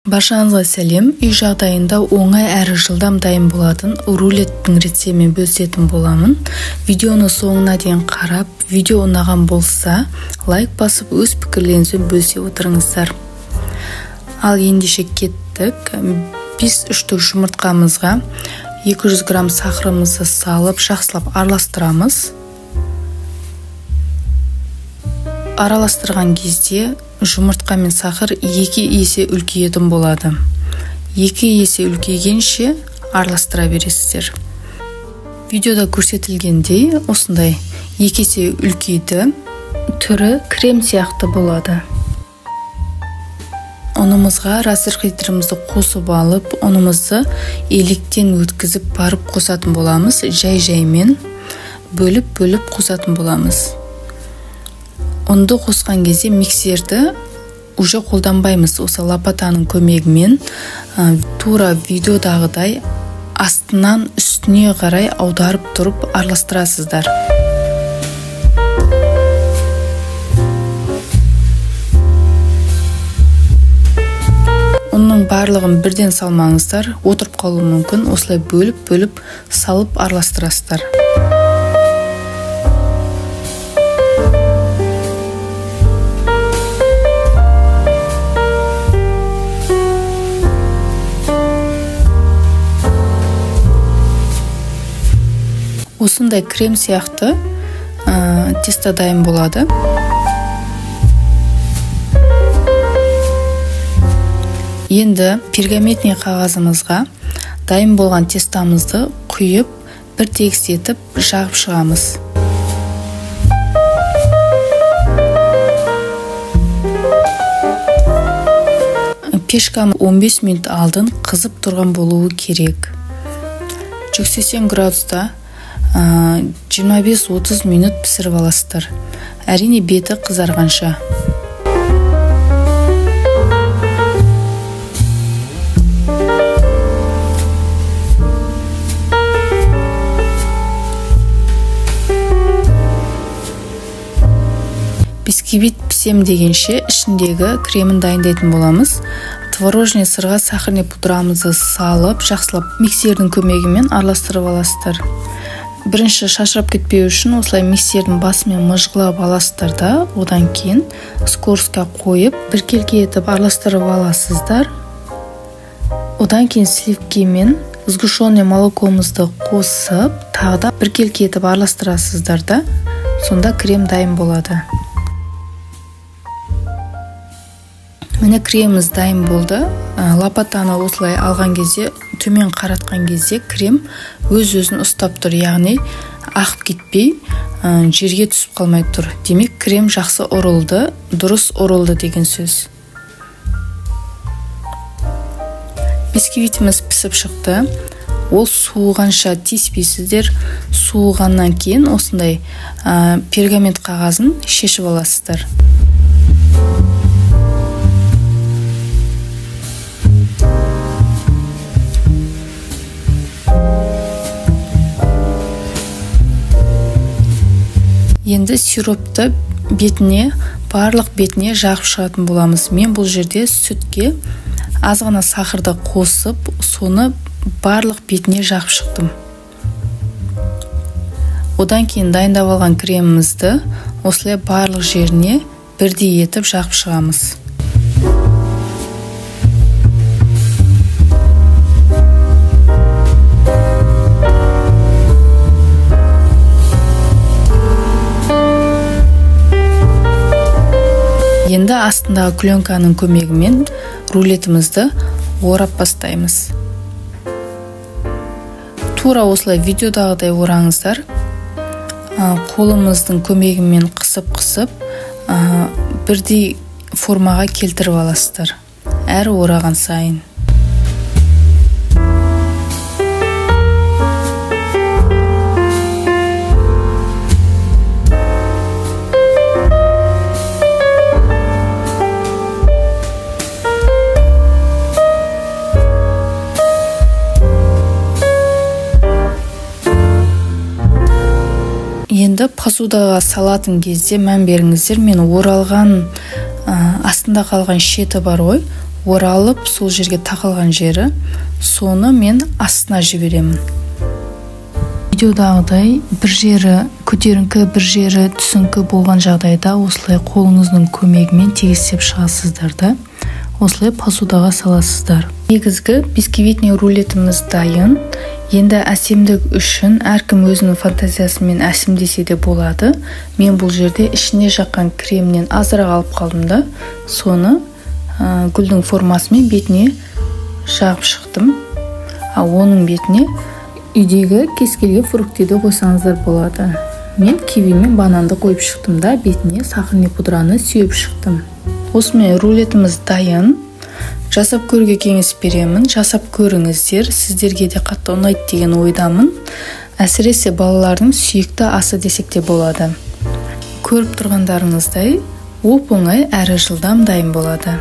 Баршаңызға сәлем. Үй жағдайында оңай әрі жылдам дайын болатын рулеттің рецептімен бөлісетін боламын. Видеоны соңына дейін қарап, видео ұнаған болса, лайк басып, өз пікірлеріңізбен бөлісе отырыңыздар. Ал ендеше кеттік. Біз 3 түк жұмыртқамызға 200 грамм сахарымызды салып, жақсылап араластырамыз. Араластырған кезде жұмыртқа мен сахар 2 есе үлкейетін болады. 2 есе үлкейгенше араластыра бересіздер. Видеода көрсетілгендей осындай 2 есе үлкейді. Түрі крем сияқты болады. Ұнымызға разрыхлителімізді қосып алып, ұнымызды електен өткізіп барып қосатын боламыз. Жай-жаймен бөліп қосатын боламыз. Ұнды қосқан кезде миксерді уже қолданбаймыз. Осы лопатаның көмегімен тура видеодағыдай астынан үстіне қарай аударып тұрып араластырасыздар. Оның барлығын бірден салмаңыздар, отырып қалуы мүмкін. Осылай бөліп салып араластырасыздар. Осындай крем сияқты тесто дайын болады. Енді пергаментный қағазымызға дайын болған тестамызды құйып, бір тегіс етіп жағып шығамыз. Пешкам 15 минут алдын қызып тұрған болуы керек. 180 градуста 25-30 минут пісіріп аласыздар. Әрине беті қызарғанша. Бисквит пісем дегенше ішіндегі кремін дайындайтын боламыз. Творожный сырға сахарный пудрамызды салып, жақсылап миксердің көмегімен араластырып аласыздар. Бірінші шашырап кетпеу үшін осылай миксердің басымен мыжғылап аласыздар да, одан кейін скоростьқа қойып, біркелкі етіп араластырып аласыздар. Одан кейін сливкемен сгущенный молокомызды қосып, тағы да біркелкі етіп араластырасыздар да, сонда крем дайын болады. Міне креміміз дайын болды. Лопатаны осылай алған кезде, төмен қаратқан кезде крем өз-өзін ұстап тұр, яғни ағып кетпей, жерге түсіп қалмай тұр. Демек, крем жақсы ұрылды, дұрыс ұрылды деген сөз. Бисквитіміз пісіп шықты. Ол суығанша тиіспейсіздер. Суығаннан кейін осындай пергамент қағазын шешіп аласыздар. Енді сиропты барлық бетіне жағып шығатын боламыз. Мен бұл жерде сүтке азғана сахарды қосып, соны барлық бетіне жағып шықтым. Одан кейін дайындап алған кремімізді осылай барлық жеріне бірдей етіп жағып шығамыз. Енді астындағы пленканың көмегімен рулетімізді орап бастаймыз. Тура осылай видеодағыдай ораңыздар. Қолымыздың көмегімен қысып, бірдей формаға келтіріп аласыздар. Әрі ораған сайын. Енді посудаға салатын кезде мән беріңіздер. Мен оралған астында қалған шеті бар ғой, оралып сол жерге тақалған жері, соны мен астына жіберемін. Видеодағыдай бір жері көтеріңкі, бір жері түсіңкі болған жағдайда осылай қолыңыздың көмегімен тегістеп шығасыздар да, осылай посудаға саласыздар. Негізгі бисквитный рулетіміз дайын. Енді әсемдік үшін әркім өзінің фантазиясымен әсемдесе де болады. Мен бұл жерде ішіне жаққан кремнен азырақ алып қалдым да, соны гүлдің формасымен бетіне жағып шықтым. Оның бетіне үйдегі кез келген фруктиді қойсаңыздар болады. Мен киви мен бананды қойып шықтым да, бетіне сахарный пудраны сүйіп шықтым. Осымен рулетіміз дайын. Жасап көруге кеңес беремін. Жасап көріңіздер, сіздерге де қатты ұнайды деген ойдамын. Әсіресе балалардың сүйікті асы десек те болады. Көріп тұрғандарыңыздай оп-оңай әрі жылдам дайын болады.